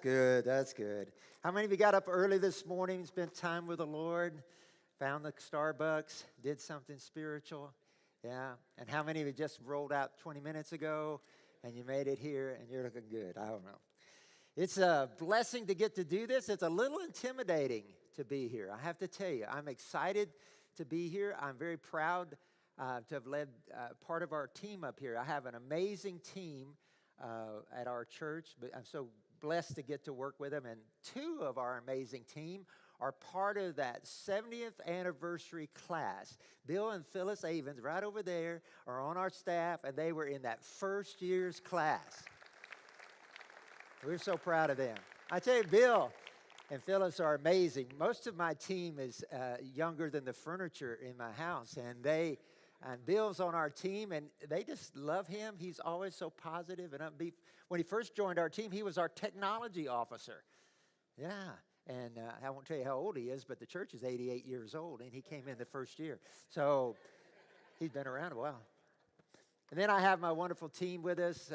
good. That's good. How many of you got up early this morning, spent time with the Lord, found the Starbucks, did something spiritual? Yeah. And how many of you just rolled out 20 minutes ago and you made it here and you're looking good? I don't know. It's a blessing to get to do this. It's a little intimidating to be here. I have to tell you, I'm excited to be here. I'm very proud to have led part of our team up here. I have an amazing team at our church, but I'm so blessed to get to work with them. And two of our amazing team are part of that 70th anniversary class. Bill and Phyllis Avens, right over there, are on our staff, and they were in that first year's class. We're so proud of them. I tell you, Bill and Phyllis are amazing. Most of my team is younger than the furniture in my house, and Bill's on our team, and they just love him. He's always so positive and upbeat. When he first joined our team, he was our technology officer. Yeah, and I won't tell you how old he is, but the church is 88 years old, and he came in the first year. So he's been around a while. And then I have my wonderful team with us.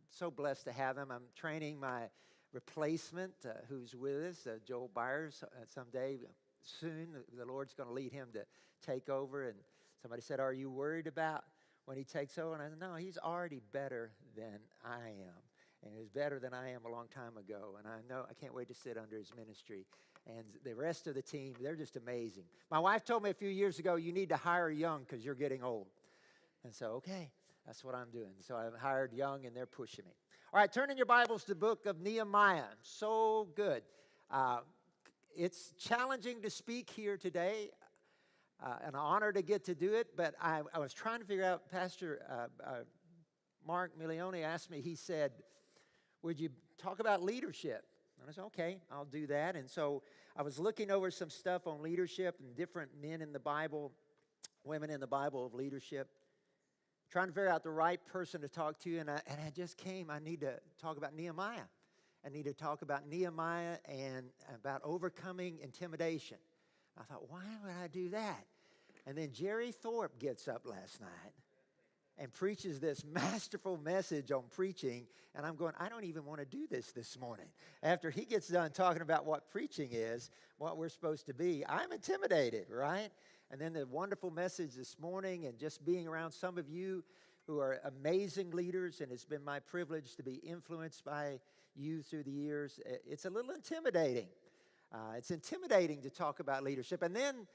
So blessed to have them. I'm training my replacement who's with us, Joel Byers, someday soon. The Lord's going to lead him to take over. And somebody said, are you worried about when he takes over? And I said, no, he's already better than I am. And he was better than I am a long time ago. And I can't wait to sit under his ministry. And the rest of the team, they're just amazing. My wife told me a few years ago, you need to hire young because you're getting old. And so, okay. That's what I'm doing. So I've hired young, and they're pushing me. All right, turn in your Bibles to the book of Nehemiah. So good. It's challenging to speak here today. An honor to get to do it. But I was trying to figure out, Pastor Mark Milione asked me, he said, would you talk about leadership? And I said, okay, I'll do that. And so I was looking over some stuff on leadership and different men in the Bible, women in the Bible of leadership. Trying to figure out the right person to talk to, and I just came. I need to talk about Nehemiah. I need to talk about Nehemiah and about overcoming intimidation. I thought, why would I do that? And then Jerry Thorpe gets up last night and preaches this masterful message on preaching, and I'm going, I don't even want to do this morning. After he gets done talking about what preaching is, what we're supposed to be, I'm intimidated, right? And then the wonderful message this morning and just being around some of you who are amazing leaders, and it's been my privilege to be influenced by you through the years. It's a little intimidating. It's intimidating to talk about leadership. And then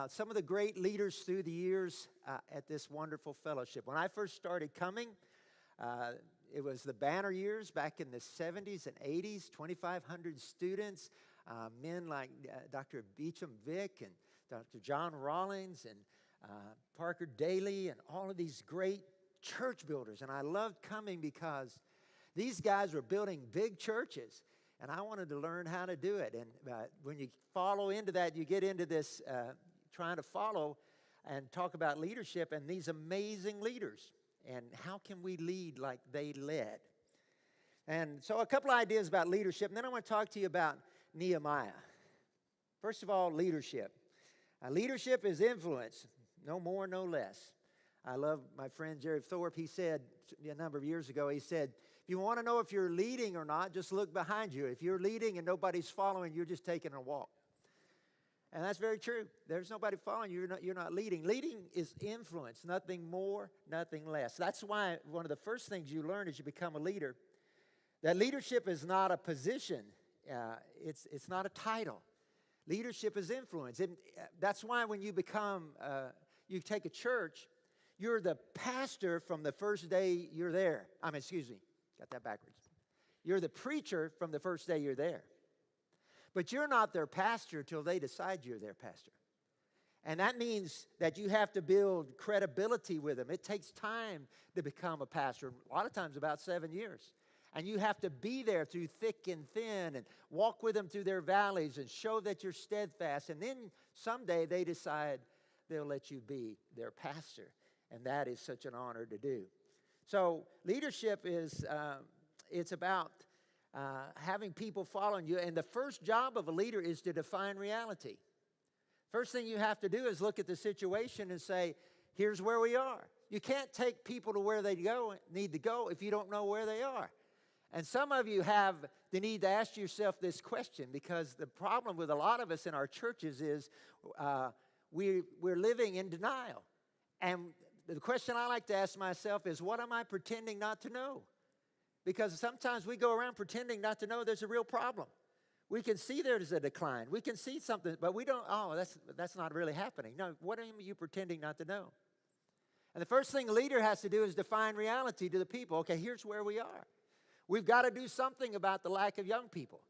some of the great leaders through the years at this wonderful fellowship. When I first started coming, it was the banner years back in the 70s and 80s, 2,500 students, men like Dr. Beecham Vick and Dr. John Rollins and Parker Daly and all of these great church builders. And I loved coming because these guys were building big churches, and I wanted to learn how to do it. And when you follow into that, you get into this trying to follow and talk about leadership and these amazing leaders. And how can we lead like they led? And so a couple of ideas about leadership, and then I want to talk to you about Nehemiah. First of all, leadership. Leadership is influence, no more, no less. I love my friend Jerry Thorpe. He said a number of years ago, he said, if you want to know if you're leading or not, just look behind you. If you're leading and nobody's following, you're just taking a walk. And that's very true. There's nobody following you. You're not leading. Leading is influence, nothing more, nothing less. That's why one of the first things you learn as you become a leader, that leadership is not a position. It's not a title. Leadership is influence. That's why when you you take a church, you're the pastor from the first day you're there. Got that backwards. You're the preacher from the first day you're there. But you're not their pastor until they decide you're their pastor. And that means that you have to build credibility with them. It takes time to become a pastor, a lot of times about 7 years. And you have to be there through thick and thin and walk with them through their valleys and show that you're steadfast. And then someday they decide they'll let you be their pastor. And that is such an honor to do. So leadership is, it's about having people following you. And the first job of a leader is to define reality. First thing you have to do is look at the situation and say, here's where we are. You can't take people to where they need to go if you don't know where they are. And some of you have the need to ask yourself this question, because the problem with a lot of us in our churches is we're living in denial. And the question I like to ask myself is, what am I pretending not to know? Because sometimes we go around pretending not to know there's a real problem. We can see there's a decline. We can see something, but we don't, that's not really happening. No, what are you pretending not to know? And the first thing a leader has to do is define reality to the people. Okay, here's where we are. We've got to do something about the lack of young people.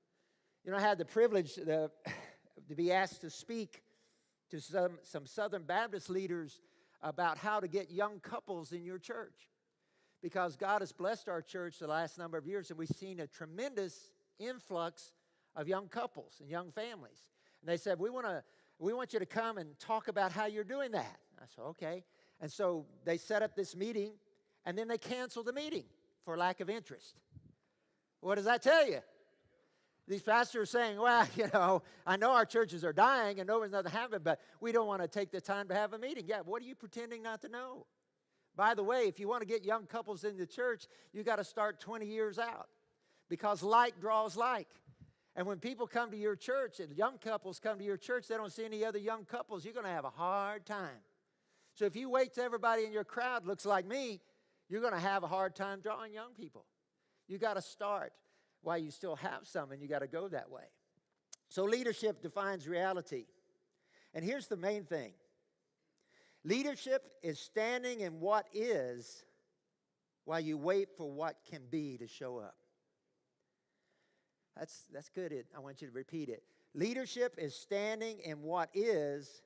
You know, I had the privilege to be asked to speak to some Southern Baptist leaders about how to get young couples in your church. Because God has blessed our church the last number of years, and we've seen a tremendous influx of young couples and young families. And they said, we want you to come and talk about how you're doing that. I said, okay. And so they set up this meeting, and then they canceled the meeting for lack of interest. What does that tell you? These pastors are saying, well, you know, I know our churches are dying and nobody's nothing happening, but we don't want to take the time to have a meeting. Yeah, what are you pretending not to know? By the way, if you want to get young couples in the church, you got to start 20 years out, because like draws like. And when people come to your church and young couples come to your church, they don't see any other young couples, you're going to have a hard time. So if you wait till everybody in your crowd looks like me, you're going to have a hard time drawing young people. You got to start while you still have some, and you got to go that way. So leadership defines reality. And here's the main thing. Leadership is standing in what is while you wait for what can be to show up. That's good. I want you to repeat it. Leadership is standing in what is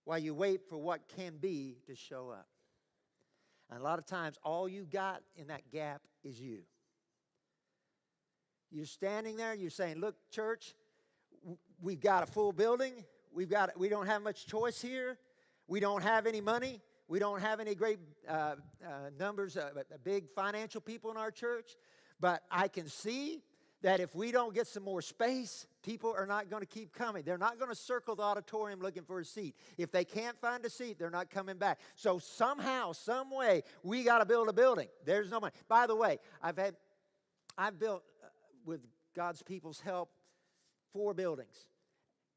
while you wait for what can be to show up. And a lot of times, all you got in that gap is you. You're standing there, you're saying, look, church, we've got a full building. We don't have much choice here. We don't have any money. We don't have any great numbers, big financial people in our church. But I can see that if we don't get some more space, people are not going to keep coming. They're not going to circle the auditorium looking for a seat. If they can't find a seat, they're not coming back. So somehow, some way, we got to build a building. There's no money. By the way, I've built, with God's people's help, 4 buildings.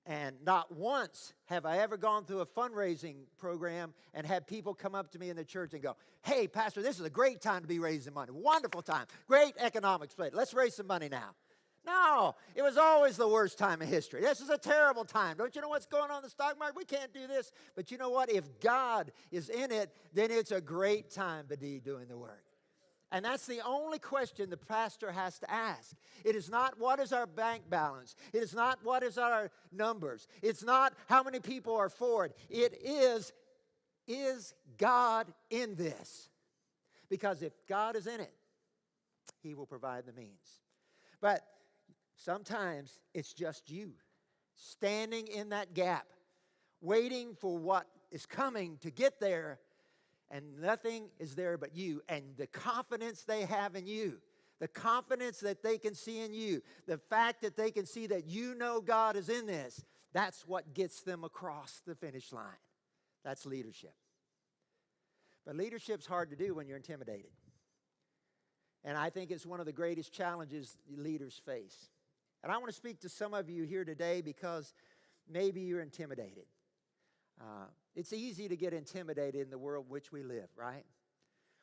And not once have I ever gone through a fundraising program and had people come up to me in the church and go, hey, Pastor, this is a great time to be raising money. Wonderful time. Great economics play. Let's raise some money now. No, it was always the worst time in history. This is a terrible time. Don't you know what's going on in the stock market? We can't do this. But you know what? If God is in it, then it's a great time to be doing the work. And that's the only question the pastor has to ask. It is not what is our bank balance. It is not what is our numbers. It's not how many people are for it. It is God in this? Because if God is in it, He will provide the means. But sometimes it's just you standing in that gap, waiting for what is coming to get there. And nothing is there but you, and the confidence they have in you, the confidence that they can see in you, the fact that they can see that you know God is in this, that's what gets them across the finish line. That's leadership. But leadership's hard to do when you're intimidated. And I think it's one of the greatest challenges leaders face. And I want to speak to some of you here today because maybe you're intimidated. It's easy to get intimidated in the world in which we live, right?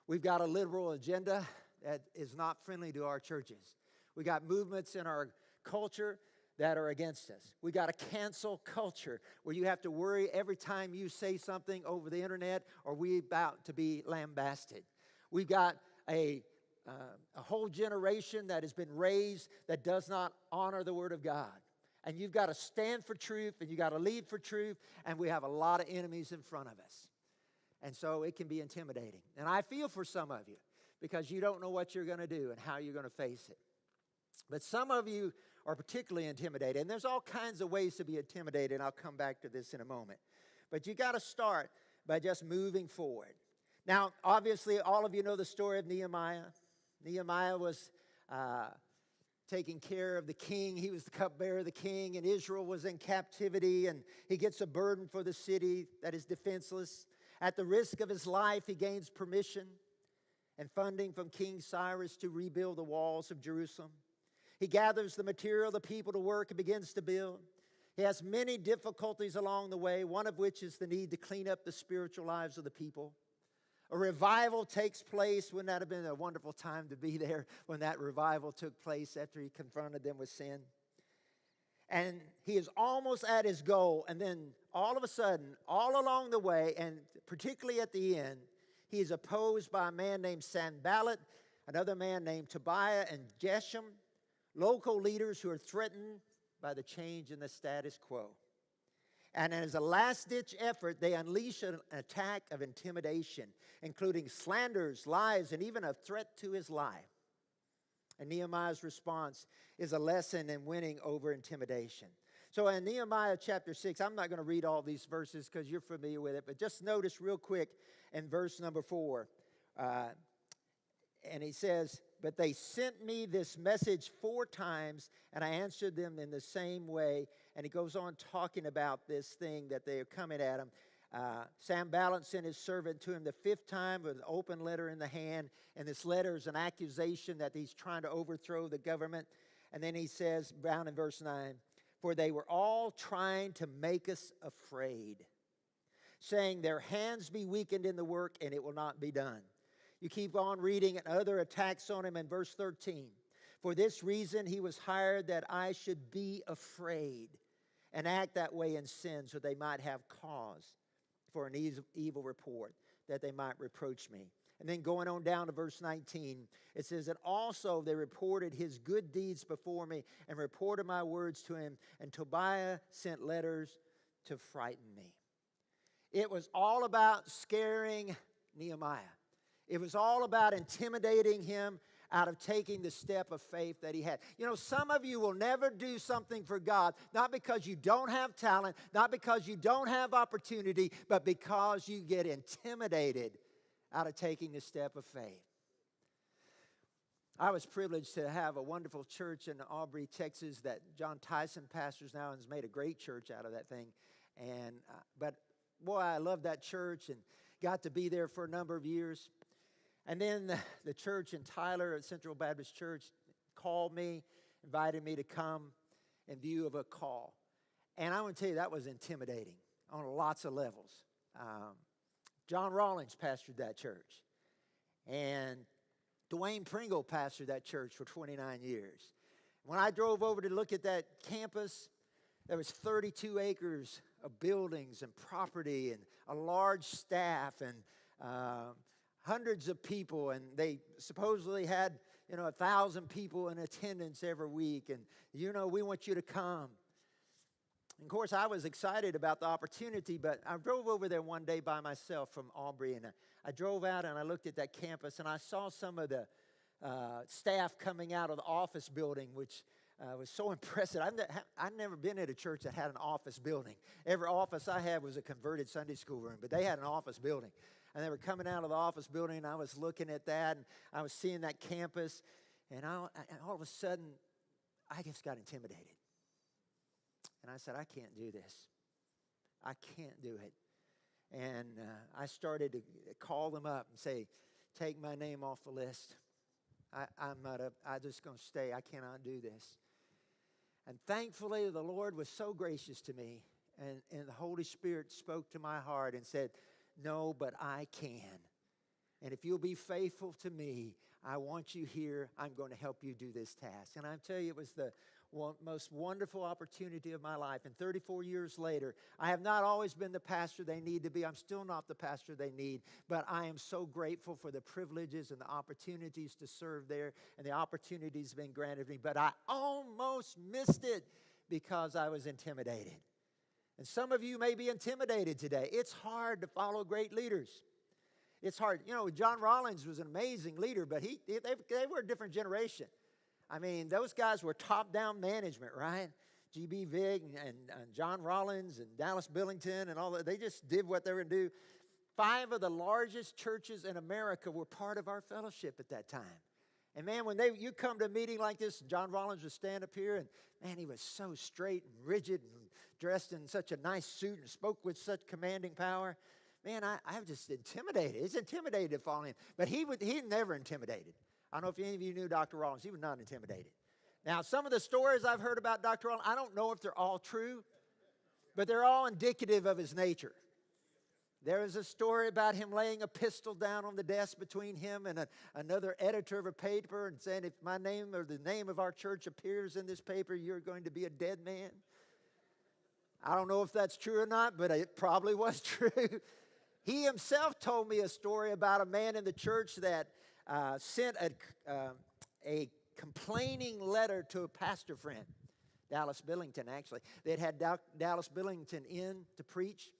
We've got a liberal agenda that is not friendly to our churches. We got movements in our culture that are against us. We got a cancel culture where you have to worry every time you say something over the internet or we about to be lambasted. We've got a whole generation that has been raised that does not honor the Word of God. And you've got to stand for truth, and you've got to lead for truth, and we have a lot of enemies in front of us. And so it can be intimidating. And I feel for some of you because you don't know what you're going to do and how you're going to face it. But some of you are particularly intimidated, and there's all kinds of ways to be intimidated, and I'll come back to this in a moment. But you got to start by just moving forward. Now, obviously, all of you know the story of Nehemiah. Nehemiah was taking care of the king. He was the cupbearer of the king, and Israel was in captivity, and he gets a burden for the city that is defenseless. At the risk of his life, he gains permission and funding from King Cyrus to rebuild the walls of Jerusalem. He gathers the material, the people to work, and begins to build. He has many difficulties along the way, one of which is the need to clean up the spiritual lives of the people. A revival takes place. Wouldn't that have been a wonderful time to be there when that revival took place after he confronted them with sin? And he is almost at his goal, and then all of a sudden, all along the way, and particularly at the end, he is opposed by a man named Sanballat, another man named Tobiah and Geshem, local leaders who are threatened by the change in the status quo. And as a last-ditch effort, they unleash an attack of intimidation, including slanders, lies, and even a threat to his life. And Nehemiah's response is a lesson in winning over intimidation. So in Nehemiah chapter 6, I'm not going to read all these verses because you're familiar with it, but just notice real quick in verse number 4. And he says, "But they sent me this message 4 times, and I answered them in the same way." And he goes on talking about this thing that they are coming at him. Sanballat sent his servant to him the 5th time with an open letter in the hand. And this letter is an accusation that he's trying to overthrow the government. And then he says, down in verse 9, "For they were all trying to make us afraid, saying their hands be weakened in the work and it will not be done." You keep on reading, and other attacks on him in verse 13. "For this reason he was hired, that I should be afraid and act that way in sin, so they might have cause for an evil report, that they might reproach me." And then going on down to verse 19, it says, "And also they reported his good deeds before me and reported my words to him, and Tobiah sent letters to frighten me." It was all about scaring Nehemiah. It was all about intimidating him out of taking the step of faith that he had. You know, some of you will never do something for God, not because you don't have talent, not because you don't have opportunity, but because you get intimidated out of taking the step of faith. I was privileged to have a wonderful church in Aubrey, Texas, that John Tyson pastors now and has made a great church out of that thing. But boy, I loved that church and got to be there for a number of years. And then the church in Tyler at Central Baptist Church called me, invited me to come in view of a call. And I want to tell you, that was intimidating on lots of levels. John Rawlings pastored that church. And Dwayne Pringle pastored that church for 29 years. When I drove over to look at that campus, there was 32 acres of buildings and property and a large staff and hundreds of people, and they supposedly had, 1,000 people in attendance every week, and, we want you to come. And of course, I was excited about the opportunity, but I drove over there one day by myself from Aubrey, and I drove out and I looked at that campus, and I saw some of the staff coming out of the office building, which was so impressive. I've never been at a church that had an office building. Every office I had was a converted Sunday school room, but they had an office building. And they were coming out of the office building, and I was looking at that, and I was seeing that campus, and all of a sudden, I just got intimidated. And I said, I can't do this. I can't do it. And I started to call them up and say, take my name off the list. I'm just going to stay. I cannot do this. And thankfully, the Lord was so gracious to me, and the Holy Spirit spoke to my heart and said, no, but I can. And if you'll be faithful to me, I want you here. I'm going to help you do this task. And I tell you, it was the most wonderful opportunity of my life. And 34 years later, I have not always been the pastor they need to be. I'm still not the pastor they need. But I am so grateful for the privileges and the opportunities to serve there. And the opportunities been granted me. But I almost missed it because I was intimidated. And some of you may be intimidated today. It's hard to follow great leaders. It's hard. John Rawlings was an amazing leader, but they were a different generation. I mean, those guys were top-down management, right? G.B. Vig and John Rawlings and Dallas Billington and all that. They just did what they were going to do. 5 of the largest churches in America were part of our fellowship at that time. And man, when you come to a meeting like this, John Rawlings would stand up here, and man, he was so straight and rigid and dressed in such a nice suit and spoke with such commanding power. Man, I'm just intimidated. It's intimidated to follow him. But he never intimidated. I don't know if any of you knew Dr. Rawlings. He was not intimidated. Now, some of the stories I've heard about Dr. Rawlings, I don't know if they're all true, but they're all indicative of his nature. There is a story about him laying a pistol down on the desk between him and another editor of a paper and saying, if my name or the name of our church appears in this paper, you're going to be a dead man. I don't know if that's true or not, but it probably was true. He himself told me a story about a man in the church that sent a complaining letter to a pastor friend, Dallas Billington, actually. They'd had Dallas Billington in to preach.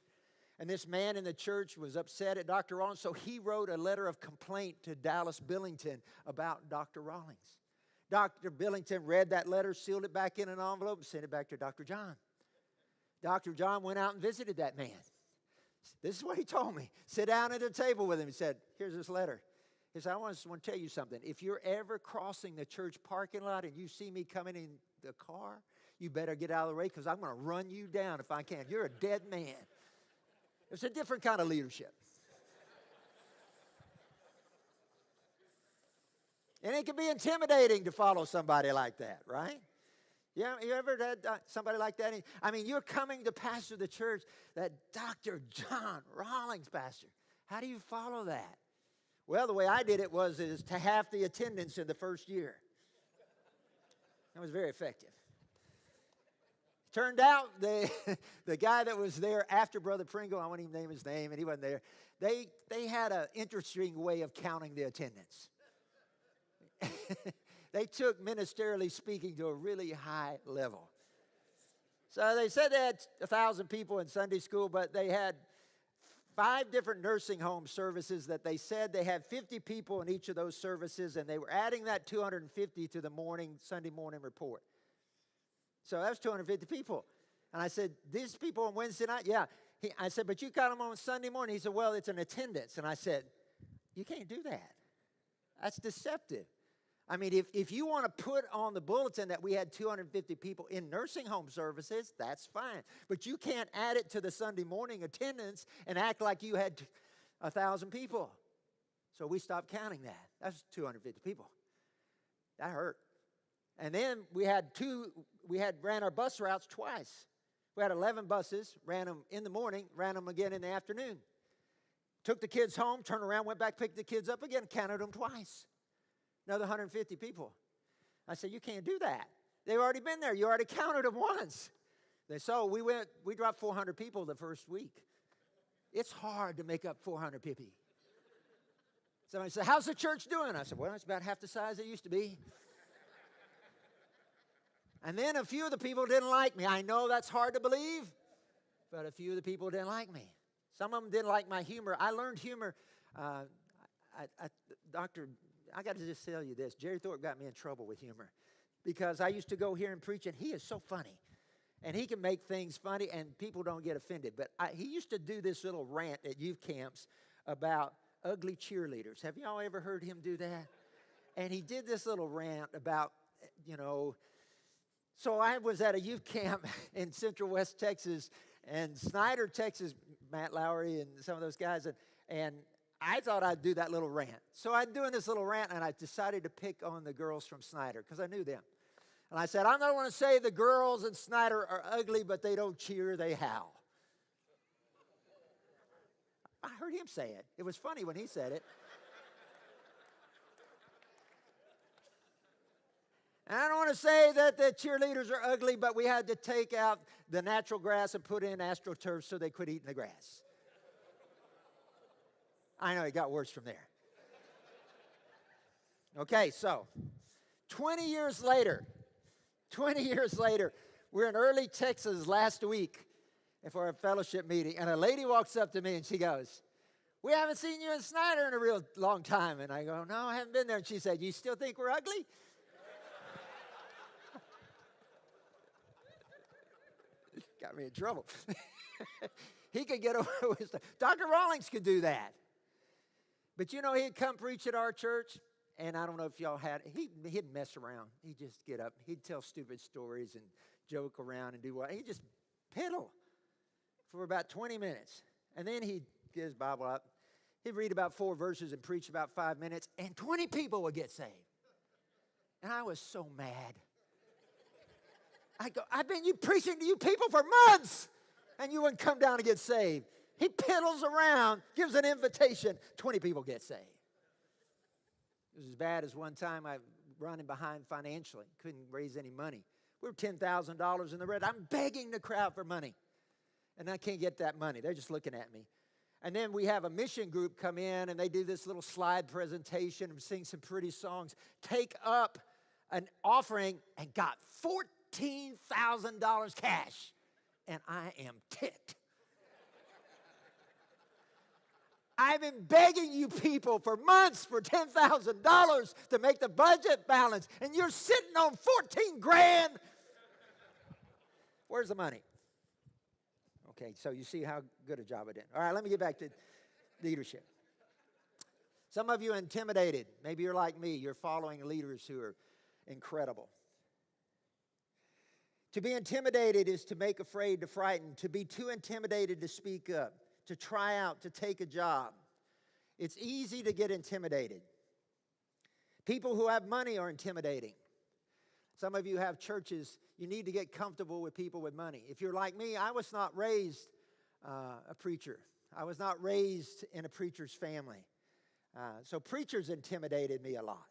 And this man in the church was upset at Dr. Rawlings, so he wrote a letter of complaint to Dallas Billington about Dr. Rawlings. Dr. Billington read that letter, sealed it back in an envelope, and sent it back to Dr. John. Dr. John went out and visited that man. This is what he told me. Sit down at a table with him. He said, here's this letter. He said, I want to tell you something. If you're ever crossing the church parking lot and you see me coming in the car, you better get out of the way because I'm going to run you down if I can. You're a dead man. It's a different kind of leadership. And it can be intimidating to follow somebody like that, right? Yeah, you ever had somebody like that? I mean, you're coming to pastor the church, that Dr. John Rawlings pastor. How do you follow that? Well, the way I did it was to half the attendance in the first year. That was very effective. Turned out the guy that was there after Brother Pringle, I won't even name his name, and he wasn't there, they had an interesting way of counting the attendance. They took ministerially speaking to a really high level. So they said they had 1,000 people in Sunday school, but they had 5 different nursing home services that they said they had 50 people in each of those services, and they were adding that 250 to the Sunday morning report. So that was 250 people. And I said, these people on Wednesday night? Yeah. I said, but you got them on Sunday morning. He said, well, it's an attendance. And I said, you can't do that. That's deceptive. I mean, if you want to put on the bulletin that we had 250 people in nursing home services, that's fine. But you can't add it to the Sunday morning attendance and act like you had 1,000 people. So we stopped counting that. That's 250 people. That hurt. And then we ran our bus routes twice. We had 11 buses, ran them in the morning, ran them again in the afternoon. Took the kids home, turned around, went back, picked the kids up again, counted them twice. Another 150 people. I said, you can't do that. They've already been there. You already counted them once. So we dropped 400 people the first week. It's hard to make up 400 people. Somebody said, how's the church doing? I said, well, it's about half the size it used to be. And then a few of the people didn't like me. I know that's hard to believe, but a few of the people didn't like me. Some of them didn't like my humor. I learned humor. I got to just tell you this. Jerry Thorpe got me in trouble with humor because I used to go here and preach, and he is so funny. And he can make things funny, and people don't get offended. But he used to do this little rant at youth camps about ugly cheerleaders. Have y'all ever heard him do that? And he did this little rant about, so I was at a youth camp in Central West Texas, and Snyder, Texas, Matt Lowry and some of those guys, and I thought I'd do that little rant. So I'm doing this little rant, and I decided to pick on the girls from Snyder because I knew them. And I said, I'm not going to say the girls in Snyder are ugly, but they don't cheer, they howl. I heard him say it. It was funny when he said it. And I don't want to say that the cheerleaders are ugly, but we had to take out the natural grass and put in AstroTurf so they quit eating the grass. I know it got worse from there. Okay, so 20 years later, we're in early Texas last week for a fellowship meeting, and a lady walks up to me and she goes, we haven't seen you in Snyder in a real long time. And I go, no, I haven't been there. And she said, you still think we're ugly? Got me in trouble. He could get away with stuff. Dr. Rawlings could do that. But he'd come preach at our church, and I don't know if y'all had, he'd mess around. He'd just get up. He'd tell stupid stories and joke around and do what. He'd just piddle for about 20 minutes. And then he'd get his Bible up. He'd read about 4 verses and preach about 5 minutes, and 20 people would get saved. And I was so mad. I go, I've been preaching to you people for months, and you wouldn't come down and get saved. He piddles around, gives an invitation, 20 people get saved. It was as bad as one time I running behind financially, couldn't raise any money. We were $10,000 in the red. I'm begging the crowd for money, and I can't get that money. They're just looking at me. And then we have a mission group come in, and they do this little slide presentation and sing some pretty songs, take up an offering, and got $14,000 cash. And I am ticked. I've been begging you people for months for $10,000 to make the budget balance, and you're sitting on 14 grand. Where's the money? Okay, so you see how good a job I did. All right, let me get back to leadership. Some of you are intimidated. Maybe you're like me. You're following leaders who are incredible. To be intimidated is to make afraid, to frighten, to be too intimidated to speak up, to try out, to take a job. It's easy to get intimidated. People who have money are intimidating. Some of you have churches. You need to get comfortable with people with money. If you're like me, I was not raised a preacher. I was not raised in a preacher's family. So preachers intimidated me a lot.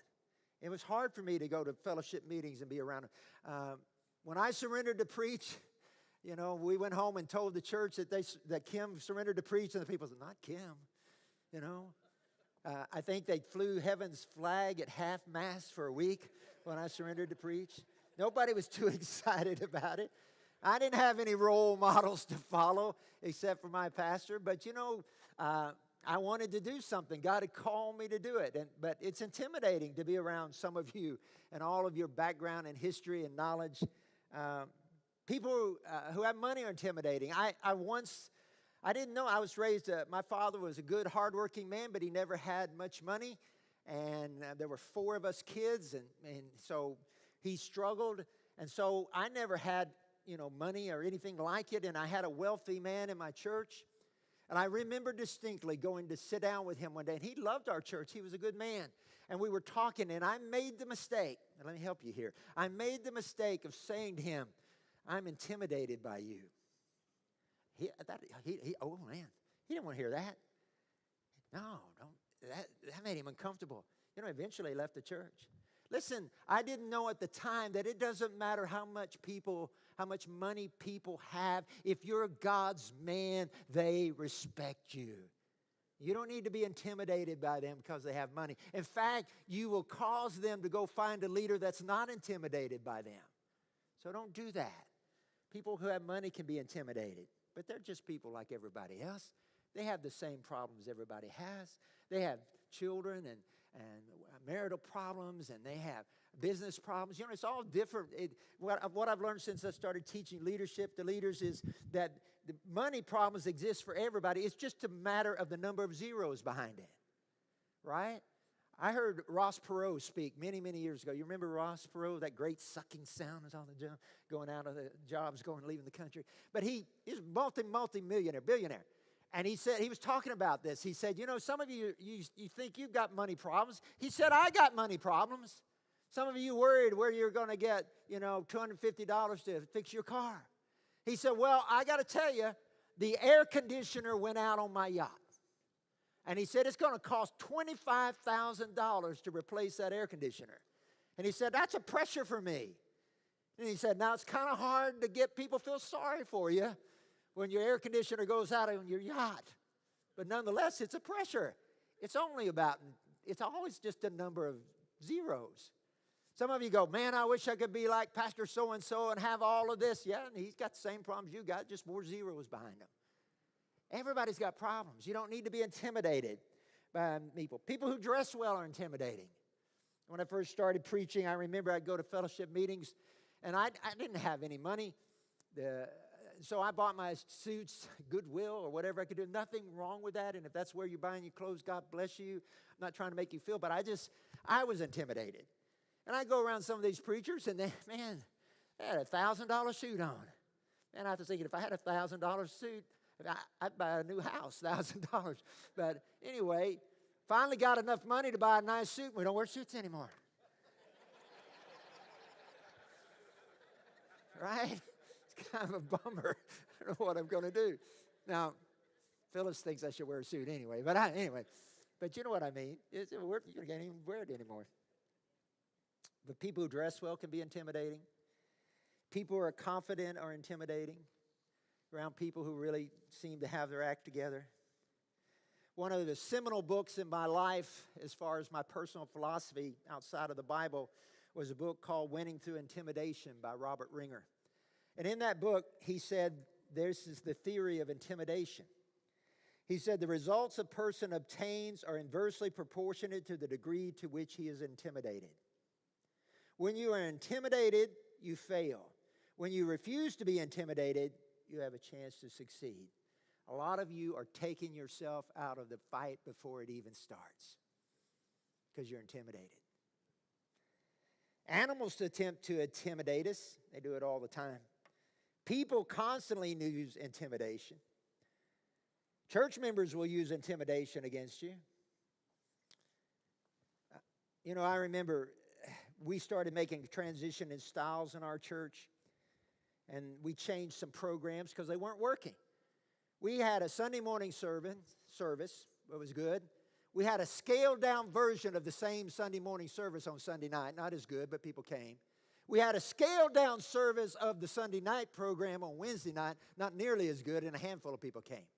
It was hard for me to go to fellowship meetings and be around them. When I surrendered to preach, you know, we went home and told the church that Kim surrendered to preach, and the people said, not Kim, you know. I think they flew heaven's flag at half-mast for a week when I surrendered to preach. Nobody was too excited about it. I didn't have any role models to follow except for my pastor, but, you know, I wanted to do something. God had called me to do it, but it's intimidating to be around some of you and all of your background and history and knowledge. People who have money are intimidating. I didn't know. I was raised, my father was a good, hardworking man, but he never had much money. And there were 4 of us kids, and so he struggled. And so I never had, you know, money or anything like it. And I had a wealthy man in my church. And I remember distinctly going to sit down with him one day. And he loved our church. He was a good man. And we were talking, and I made the mistake. And let me help you here. I made the mistake of saying to him, I'm intimidated by you. Oh, man. He didn't want to hear that. No, don't. That made him uncomfortable. You know, eventually he left the church. Listen, I didn't know at the time that it doesn't matter how much money people have. If you're God's man, they respect you. You don't need to be intimidated by them because they have money. In fact, you will cause them to go find a leader that's not intimidated by them. So don't do that. People who have money can be intimidated, but they're just people like everybody else. They have the same problems everybody has. They have children and marital problems, and they have business problems. You know, it's all different. What I've learned since I started teaching leadership to leaders is that the money problems exist for everybody. It's just a matter of the number of zeros behind it, right? I heard Ross Perot speak many, many years ago. You remember Ross Perot, that great sucking sound as all the going out of the jobs, leaving the country. But he's multi-millionaire, billionaire. And he said, he was talking about this. He said, you know, some of you think you've got money problems. He said, I got money problems. Some of you worried where you're going to get, you know, $250 to fix your car. He said, well, I got to tell you, the air conditioner went out on my yacht. And he said, it's going to cost $25,000 to replace that air conditioner. And he said, that's a pressure for me. And he said, now it's kind of hard to get people feel sorry for you when your air conditioner goes out on your yacht. But nonetheless, it's a pressure. It's always just a number of zeros. Some of you go, man, I wish I could be like Pastor so-and-so and have all of this. Yeah, and he's got the same problems you got, just more zeros behind him. Everybody's got problems. You don't need to be intimidated by people. People who dress well are intimidating. When I first started preaching, I remember I'd go to fellowship meetings, and I didn't have any money. So I bought my suits, Goodwill or whatever I could do. Nothing wrong with that. And if that's where you're buying your clothes, God bless you. I'm not trying to make you feel, but I was intimidated. And I go around some of these preachers, and they had a $1,000 suit on. And I was thinking, if I had a $1,000 suit, I'd buy a new house, $1,000. But anyway, finally got enough money to buy a nice suit. We don't wear suits anymore. right? It's kind of a bummer. I don't know what I'm going to do. Now, Phyllis thinks I should wear a suit anyway, but you know what I mean. You can't even wear it anymore. But people who dress well can be intimidating. People who are confident are intimidating around people who really seem to have their act together. One of the seminal books in my life, as far as my personal philosophy outside of the Bible, was a book called Winning Through Intimidation by Robert Ringer. And in that book, he said, this is the theory of intimidation. He said, the results a person obtains are inversely proportionate to the degree to which he is intimidated. When you are intimidated, you fail. When you refuse to be intimidated, you have a chance to succeed. A lot of you are taking yourself out of the fight before it even starts because you're intimidated. Animals attempt to intimidate us. They do it all the time. People constantly use intimidation. Church members will use intimidation against you. You know, I remember we started making a transition in styles in our church, and we changed some programs because they weren't working. We had a Sunday morning service. It was good. We had a scaled-down version of the same Sunday morning service on Sunday night. Not as good, but people came. We had a scaled-down service of the Sunday night program on Wednesday night. Not nearly as good, and a handful of people came.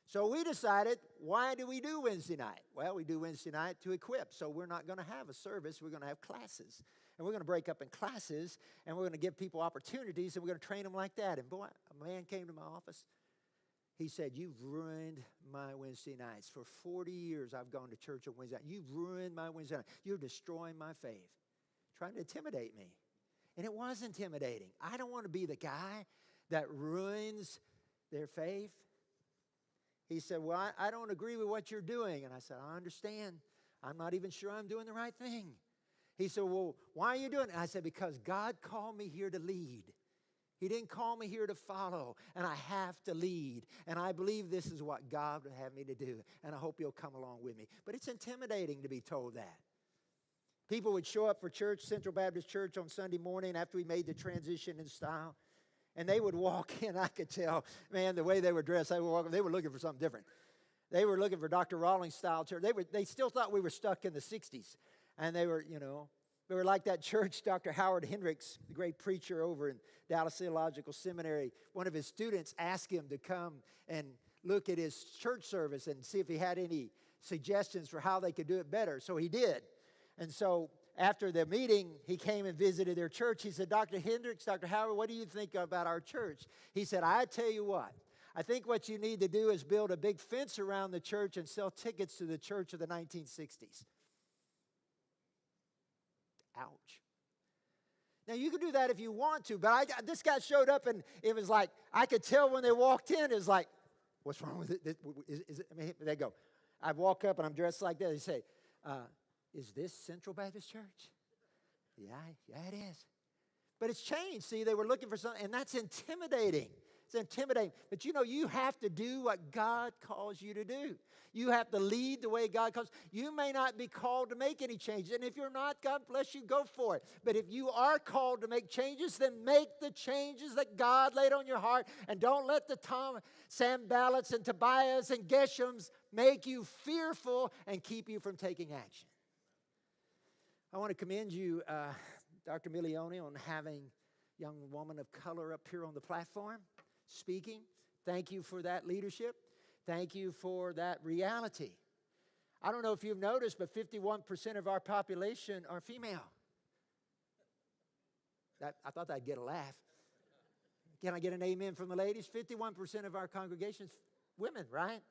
So we decided, why do we do Wednesday night? Well, we do Wednesday night to equip. So we're not going to have a service. We're going to have classes. And we're going to break up in classes, and we're going to give people opportunities, and we're going to train them like that. And boy, a man came to my office. He said, you've ruined my Wednesday nights. For 40 years, I've gone to church on Wednesday night. You've ruined my Wednesday night. You're destroying my faith. Trying to intimidate me. And it was intimidating. I don't want to be the guy that ruins their faith. He said, well, I don't agree with what you're doing. And I said, I understand. I'm not even sure I'm doing the right thing. He said, well, why are you doing it? And I said, because God called me here to lead. He didn't call me here to follow, and I have to lead. And I believe this is what God would have me to do, and I hope you'll come along with me. But it's intimidating to be told that. People would show up for church, Central Baptist Church, on Sunday morning after we made the transition in style, and they would walk in. I could tell, man, the way they were dressed, they were looking for something different. They were looking for Dr. Rawlings style church. They still thought we were stuck in the 60s, and they were like that church, Dr. Howard Hendricks, the great preacher over in Dallas Theological Seminary. One of his students asked him to come and look at his church service and see if he had any suggestions for how they could do it better. So he did. And so after the meeting, he came and visited their church. He said, Dr. Hendricks, Dr. Howard, what do you think about our church? He said, I tell you what. I think what you need to do is build a big fence around the church and sell tickets to the church of the 1960s. Ouch. Now, you can do that if you want to, but this guy showed up, and it was like, I could tell when they walked in, it was like, what's wrong with it? They go. I walk up, and I'm dressed like that. They say, is this Central Baptist Church? Yeah, it is. But it's changed. See, they were looking for something, and that's intimidating. It's intimidating. But you have to do what God calls you to do. You have to lead the way God calls. You may not be called to make any changes. And if you're not, God bless you, go for it. But if you are called to make changes, then make the changes that God laid on your heart. And don't let the Sanballats and Tobias and Geshems make you fearful and keep you from taking action. I want to commend you, Dr. Milione, on having a young woman of color up here on the platform speaking. Thank you for that leadership. Thank you for that reality. I don't know if you've noticed, but 51% of our population are female. I thought I'd get a laugh. Can I get an amen from the ladies? 51% of our congregation's women, right?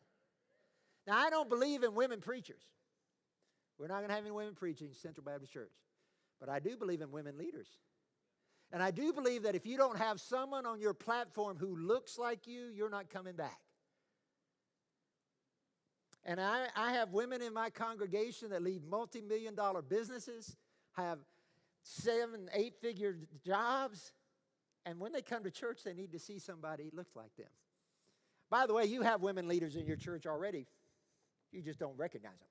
Now, I don't believe in women preachers. We're not going to have any women preaching in Central Baptist Church. But I do believe in women leaders. And I do believe that if you don't have someone on your platform who looks like you, you're not coming back. And I have women in my congregation that lead multi-million-dollar businesses, have 7, 8-figure jobs, and when they come to church, they need to see somebody who looks like them. By the way, you have women leaders in your church already. You just don't recognize them.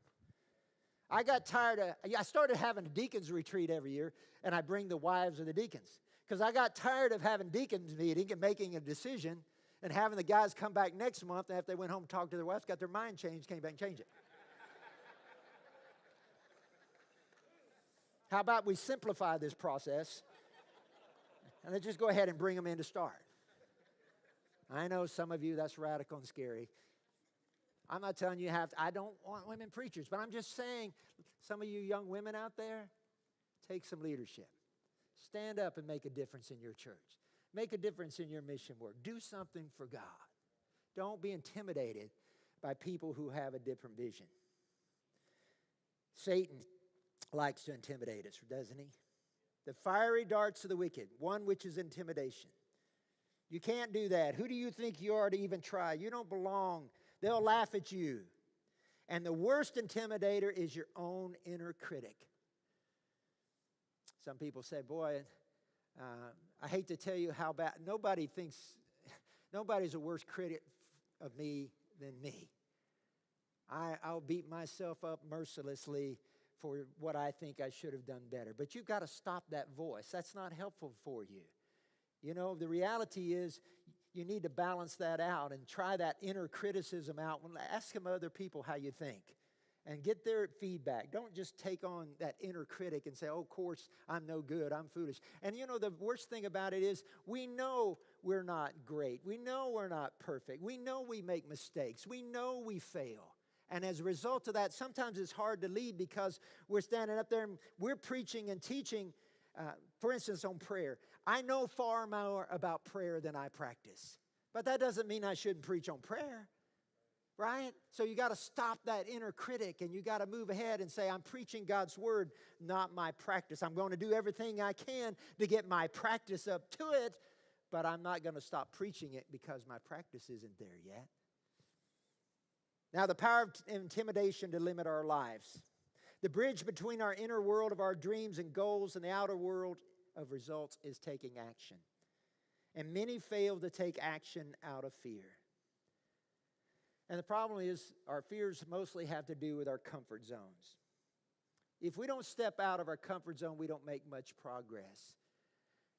I got tired I started having a deacons retreat every year, and I bring the wives of the deacons. Because I got tired of having deacons meeting and making a decision and having the guys come back next month after they went home and talked to their wives, got their mind changed, came back and changed it. How about we simplify this process and let's just go ahead and bring them in to start? I know some of you, that's radical and scary. I'm not telling you I don't want women preachers, but I'm just saying, some of you young women out there, take some leadership. Stand up and make a difference in your church. Make a difference in your mission work. Do something for God. Don't be intimidated by people who have a different vision. Satan likes to intimidate us, doesn't he? The fiery darts of the wicked, one which is intimidation. You can't do that. Who do you think you are to even try? You don't belong. They'll laugh at you. And the worst intimidator is your own inner critic. Some people say, boy, I hate to tell you how bad. Nobody's a worse critic of me than me. I'll beat myself up mercilessly for what I think I should have done better. But you've got to stop that voice. That's not helpful for you. You know, the reality is you need to balance that out and try that inner criticism out. Ask some other people how you think and get their feedback. Don't just take on that inner critic and say, oh, of course, I'm no good, I'm foolish. And you know, the worst thing about it is we know we're not great. We know we're not perfect. We know we make mistakes. We know we fail. And as a result of that, sometimes it's hard to lead because we're standing up there and we're preaching and teaching, for instance, on prayer. I know far more about prayer than I practice. But that doesn't mean I shouldn't preach on prayer, right? So you got to stop that inner critic and you got to move ahead and say, I'm preaching God's word, not my practice. I'm going to do everything I can to get my practice up to it, but I'm not going to stop preaching it because my practice isn't there yet. Now, the power of intimidation to limit our lives. The bridge between our inner world of our dreams and goals and the outer world of results is taking action. And many fail to take action out of fear. And the problem is our fears mostly have to do with our comfort zones. If we don't step out of our comfort zone, we don't make much progress.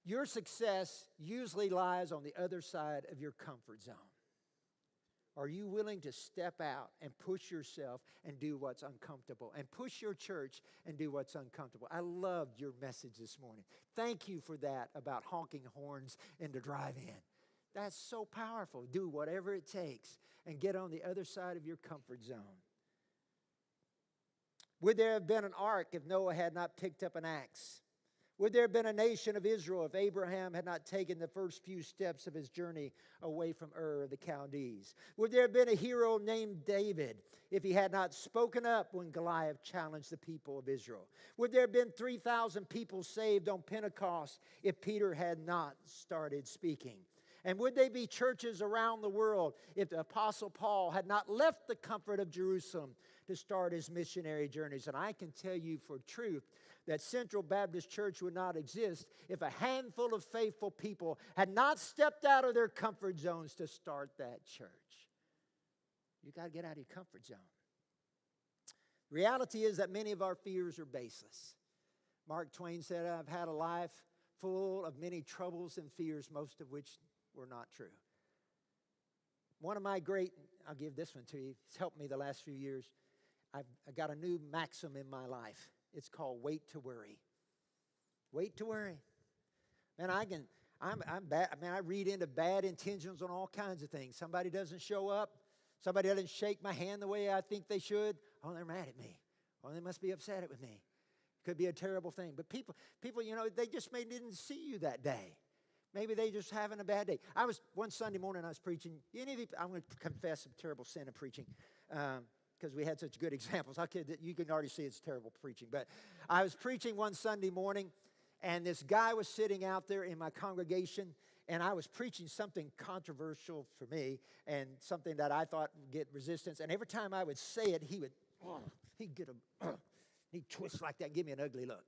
Your success usually lies on the other side of your comfort zone. Are you willing to step out and push yourself and do what's uncomfortable? And push your church and do what's uncomfortable? I loved your message this morning. Thank you for that about honking horns in the drive-in. That's so powerful. Do whatever it takes and get on the other side of your comfort zone. Would there have been an ark if Noah had not picked up an axe? Would there have been a nation of Israel if Abraham had not taken the first few steps of his journey away from Ur of the Chaldees? Would there have been a hero named David if he had not spoken up when Goliath challenged the people of Israel? Would there have been 3,000 people saved on Pentecost if Peter had not started speaking? And would they be churches around the world if the Apostle Paul had not left the comfort of Jerusalem to start his missionary journeys? And I can tell you for truth that Central Baptist Church would not exist if a handful of faithful people had not stepped out of their comfort zones to start that church. You got to get out of your comfort zone. Reality is that many of our fears are baseless. Mark Twain said, I've had a life full of many troubles and fears, most of which were not true. One of my great, I'll give this one to you, it's helped me the last few years. I got a new maxim in my life. It's called wait to worry. Wait to worry. Man, I'm bad. I mean, I read into bad intentions on all kinds of things. Somebody doesn't show up. Somebody doesn't shake my hand the way I think they should. Oh, they're mad at me. Oh, they must be upset with me. Could be a terrible thing. But people, you know, they just maybe didn't see you that day. Maybe they just having a bad day. One Sunday morning I was preaching. I'm going to confess a terrible sin of preaching. Because we had such good examples. You can already see it's terrible preaching. But I was preaching one Sunday morning, and this guy was sitting out there in my congregation, and I was preaching something controversial for me and something that I thought would get resistance. And every time I would say it, he'd twist like that and give me an ugly look.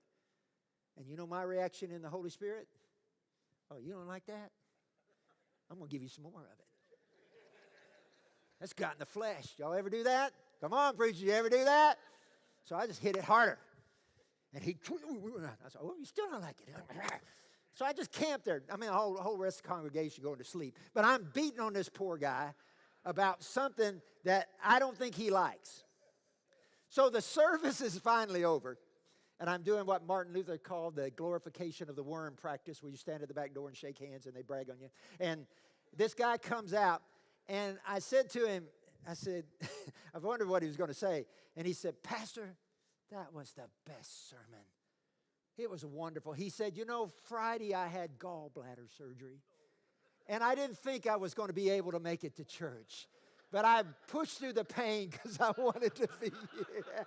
And you know my reaction in the Holy Spirit? Oh, you don't like that? I'm going to give you some more of it. That's God in the flesh. Y'all ever do that? Come on, preacher, you ever do that? So I just hit it harder. And I said, oh, you still don't like it. So I just camped there. I mean, the whole rest of the congregation going to sleep. But I'm beating on this poor guy about something that I don't think he likes. So the service is finally over. And I'm doing what Martin Luther called the glorification of the worm practice, where you stand at the back door and shake hands and they brag on you. And this guy comes out, and I said to him, I said, I wondered what he was going to say. And he said, Pastor, that was the best sermon. It was wonderful. He said, you know, Friday I had gallbladder surgery. And I didn't think I was going to be able to make it to church. But I pushed through the pain because I wanted to be here.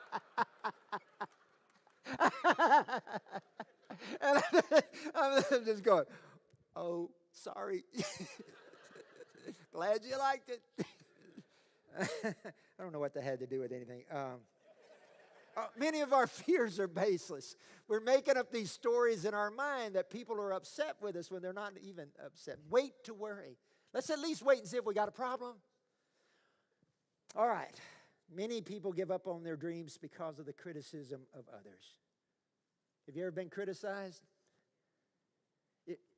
And I'm just going, oh, sorry. Glad you liked it. I don't know what that had to do with anything. Many of our fears are baseless. We're making up these stories in our mind that people are upset with us when they're not even upset. Wait to worry. Let's at least wait and see if we got a problem. All right. Many people give up on their dreams because of the criticism of others. Have you ever been criticized?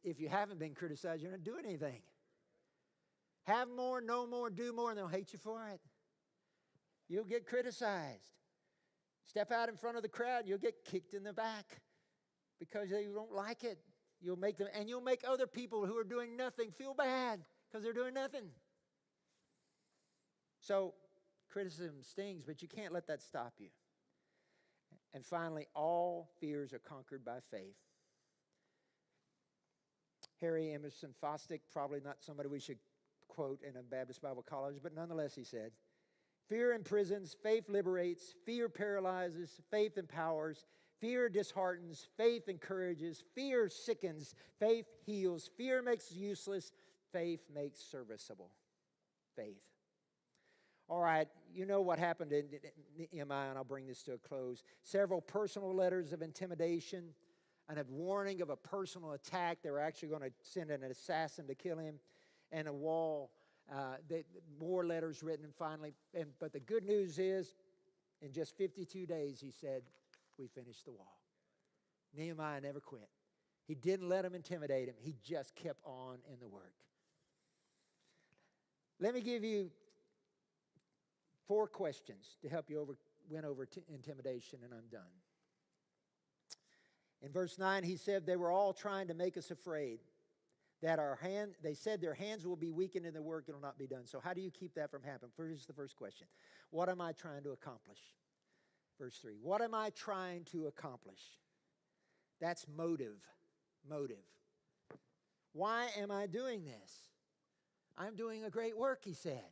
If you haven't been criticized, you're not doing anything. Have more, know more, do more, and they'll hate you for it. You'll get criticized. Step out in front of the crowd, you'll get kicked in the back because they don't like it. You'll make other people who are doing nothing feel bad because they're doing nothing. So criticism stings, but you can't let that stop you. And finally, all fears are conquered by faith. Harry Emerson Fosdick, probably not somebody we should quote in a Baptist Bible college, but nonetheless he said, fear imprisons, faith liberates, fear paralyzes, faith empowers, fear disheartens, faith encourages, fear sickens, faith heals, fear makes useless, faith makes serviceable. Faith. All right, you know what happened in Nehemiah, and I'll bring this to a close. Several personal letters of intimidation and a warning of a personal attack. They were actually going to send an assassin to kill him, and a wall. More letters written, and finally, but the good news is, in just 52 days, he said, we finished the wall. Nehemiah never quit. He didn't let him intimidate him. He just kept on in the work. Let me give you 4 questions to help you win over intimidation, and I'm done. In verse 9, he said they were all trying to make us afraid. They said their hands will be weakened in the work, it will not be done. So how do you keep that from happening? Here's the first question. What am I trying to accomplish? Verse 3. What am I trying to accomplish? That's motive. Motive. Why am I doing this? I'm doing a great work, he said.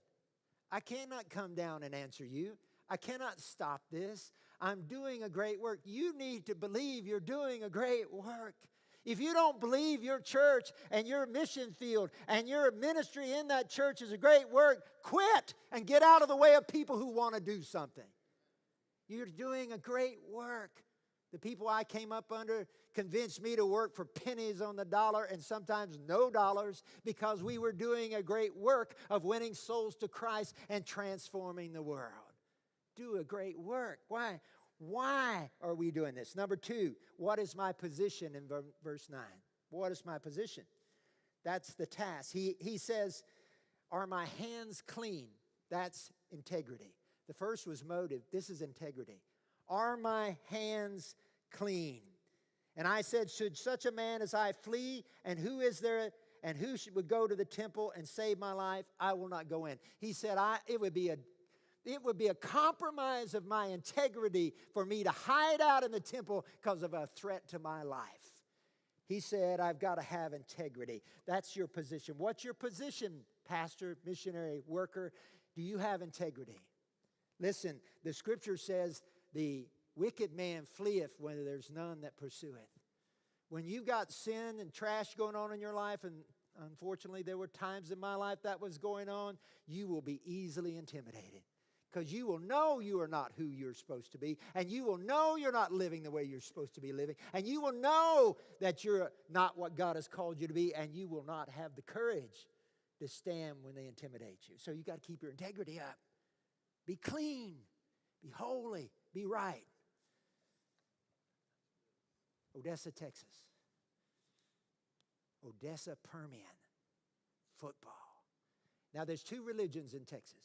I cannot come down and answer you. I cannot stop this. I'm doing a great work. You need to believe you're doing a great work. If you don't believe your church and your mission field and your ministry in that church is a great work, quit and get out of the way of people who want to do something. You're doing a great work. The people I came up under convinced me to work for pennies on the dollar and sometimes no dollars because we were doing a great work of winning souls to Christ and transforming the world. Do a great work. Why? Why are we doing this? Number 2, what is my position in verse 9? What is my position? That's the task. He says, are my hands clean? That's integrity. The first was motive. This is integrity. Are my hands clean? And I said, should such a man as I flee? And who is there? And who would go to the temple and save my life? I will not go in. He said, it would be a compromise of my integrity for me to hide out in the temple because of a threat to my life. He said, I've got to have integrity. That's your position. What's your position, pastor, missionary, worker? Do you have integrity? Listen, the scripture says the wicked man fleeth when there's none that pursueth. When you've got sin and trash going on in your life, and unfortunately there were times in my life that was going on, you will be easily intimidated. Because you will know you are not who you're supposed to be. And you will know you're not living the way you're supposed to be living. And you will know that you're not what God has called you to be. And you will not have the courage to stand when they intimidate you. So you got to keep your integrity up. Be clean. Be holy. Be right. Odessa, Texas. Odessa Permian football. Now, there's two religions in Texas.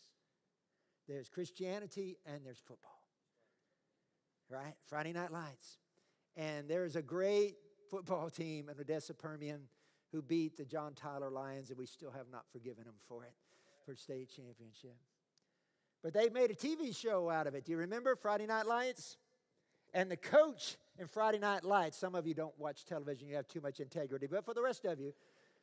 There's Christianity and there's football. Right? Friday Night Lights. And there's a great football team in Odessa Permian who beat the John Tyler Lions, and we still have not forgiven them for it, for state championship. But they made a TV show out of it. Do you remember Friday Night Lights? And the coach in Friday Night Lights, some of you don't watch television, you have too much integrity, but for the rest of you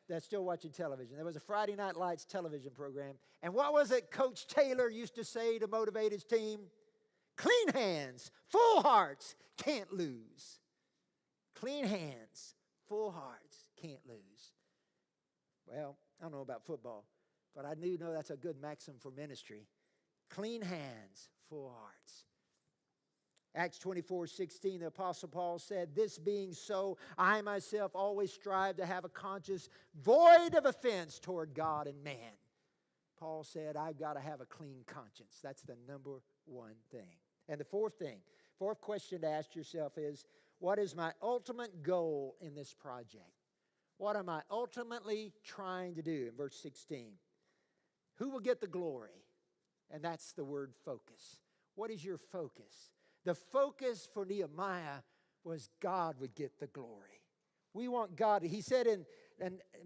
that's still watching television, there was a Friday Night Lights television program. And what was it Coach Taylor used to say to motivate his team? Clean hands, full hearts, can't lose. Clean hands, full hearts, can't lose. Well, I don't know about football, but I do know that's a good maxim for ministry. Clean hands, full hearts. Acts 24:16, the Apostle Paul said, this being so, I myself always strive to have a conscience void of offense toward God and man. Paul said, I've got to have a clean conscience. That's the number one thing. And the fourth question to ask yourself is, what is my ultimate goal in this project? What am I ultimately trying to do? In verse 16, who will get the glory? And that's the word focus. What is your focus? The focus for Nehemiah was God would get the glory. We want God. He said in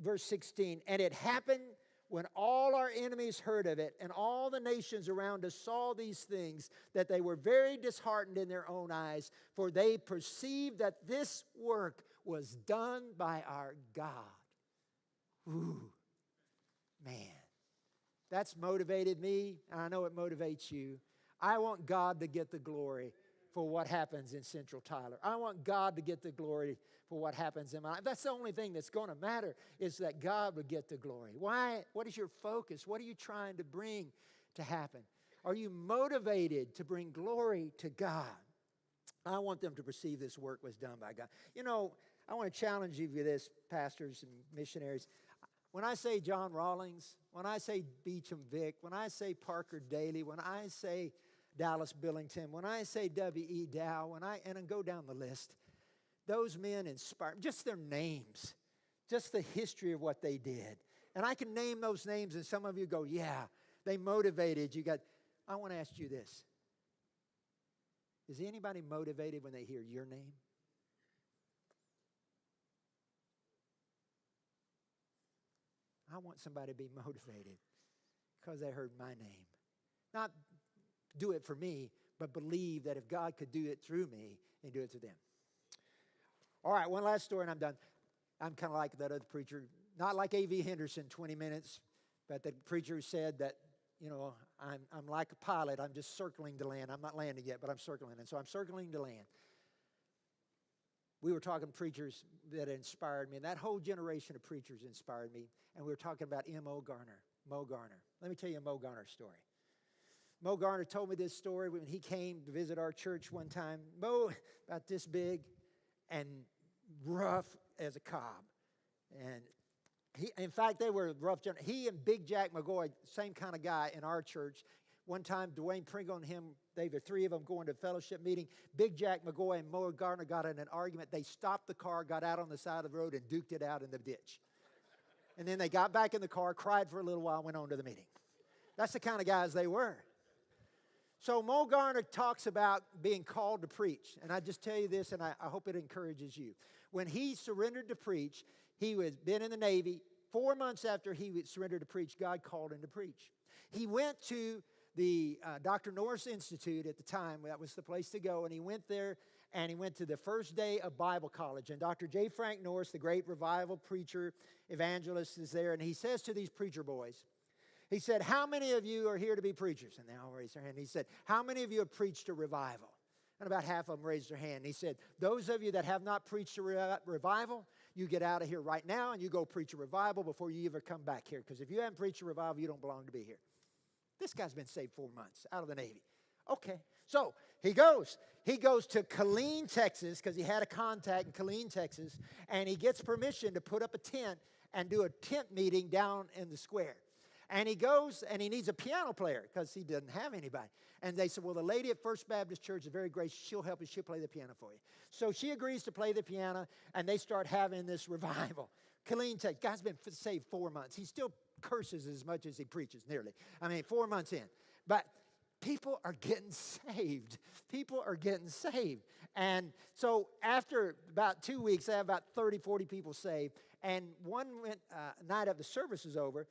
verse 16, and it happened when all our enemies heard of it and all the nations around us saw these things, that they were very disheartened in their own eyes, for they perceived that this work was done by our God. Ooh, man. That's motivated me, and I know it motivates you. I want God to get the glory for what happens in Central Tyler. I want God to get the glory for what happens in my life. That's the only thing that's going to matter, is that God would get the glory. Why? What is your focus? What are you trying to bring to happen? Are you motivated to bring glory to God? I want them to perceive this work was done by God. You know, I want to challenge you with this, pastors and missionaries. When I say John Rawlings, when I say Beecham Vic, when I say Parker Daly, when I say Dallas Billington, when I say W.E. Dow, and I go down the list, those men inspire, just their names, just the history of what they did. And I can name those names, and some of you go, yeah, they motivated you. I want to ask you this. Is anybody motivated when they hear your name? I want somebody to be motivated because they heard my name. Not do it for me, but believe that if God could do it through me, He'd do it through them. All right, one last story and I'm done. I'm kind of like that other preacher, not like A.V. Henderson, 20 minutes, but the preacher said that, you know, I'm like a pilot. I'm just circling to land. I'm not landing yet, but I'm circling. And so I'm circling to land. We were talking preachers that inspired me, and that whole generation of preachers inspired me. And we were talking about Mo Garner. Let me tell you a Mo Garner story. Mo Garner told me this story when he came to visit our church one time. Mo, about this big and rough as a cob. And in fact, they were rough. He and Big Jack McGoy, same kind of guy in our church. One time, Dwayne Pringle and him, they were three of them going to a fellowship meeting. Big Jack McGoy and Mo Garner got in an argument. They stopped the car, got out on the side of the road, and duked it out in the ditch. And then they got back in the car, cried for a little while, went on to the meeting. That's the kind of guys they were. So Mo Garner talks about being called to preach. And I just tell you this, and I hope it encourages you. When he surrendered to preach, he had been in the Navy. 4 months after he surrendered to preach, God called him to preach. He went to the Dr. Norris Institute at the time. That was the place to go. And he went there, and he went to the first day of Bible college. And Dr. J. Frank Norris, the great revival preacher, evangelist, is there. And he says to these preacher boys, he said, how many of you are here to be preachers? And they all raised their hand. He said, how many of you have preached a revival? And about half of them raised their hand. And he said, those of you that have not preached a revival, you get out of here right now and you go preach a revival before you ever come back here. Because if you haven't preached a revival, you don't belong to be here. This guy's been saved 4 months out of the Navy. Okay. So he goes to Killeen, Texas, because he had a contact in Killeen, Texas. And he gets permission to put up a tent and do a tent meeting down in the square. And he goes, and he needs a piano player because he doesn't have anybody. And they said, well, the lady at First Baptist Church is very gracious. She'll help you. She'll play the piano for you. So she agrees to play the piano, and they start having this revival. Colleen said, God's been saved 4 months. He still curses as much as he preaches, nearly. 4 months in. But people are getting saved. People are getting saved. And so after about 2 weeks, I have about 30, 40 people saved. And one night of the service was over,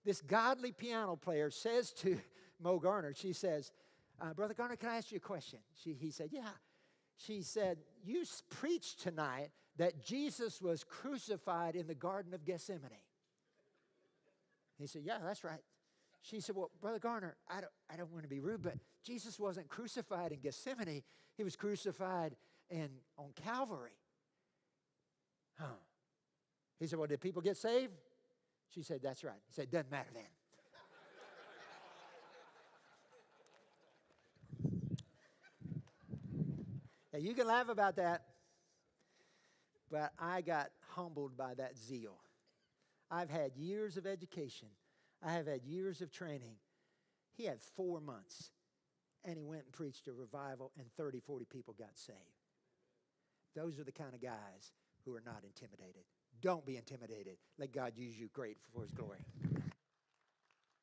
this godly piano player says to Mo Garner, she says, Brother Garner, can I ask you a question? He said, yeah. She said, you preached tonight that Jesus was crucified in the Garden of Gethsemane. He said, yeah, that's right. She said, well, Brother Garner, I don't want to be rude, but Jesus wasn't crucified in Gethsemane. He was crucified on Calvary. Huh. He said, well, did people get saved? She said, that's right. He said, doesn't matter then. Now, you can laugh about that, but I got humbled by that zeal. I've had years of education. I have had years of training. He had 4 months, and he went and preached a revival, and 30, 40 people got saved. Those are the kind of guys who are not intimidated. Don't be intimidated. Let God use you great for his glory.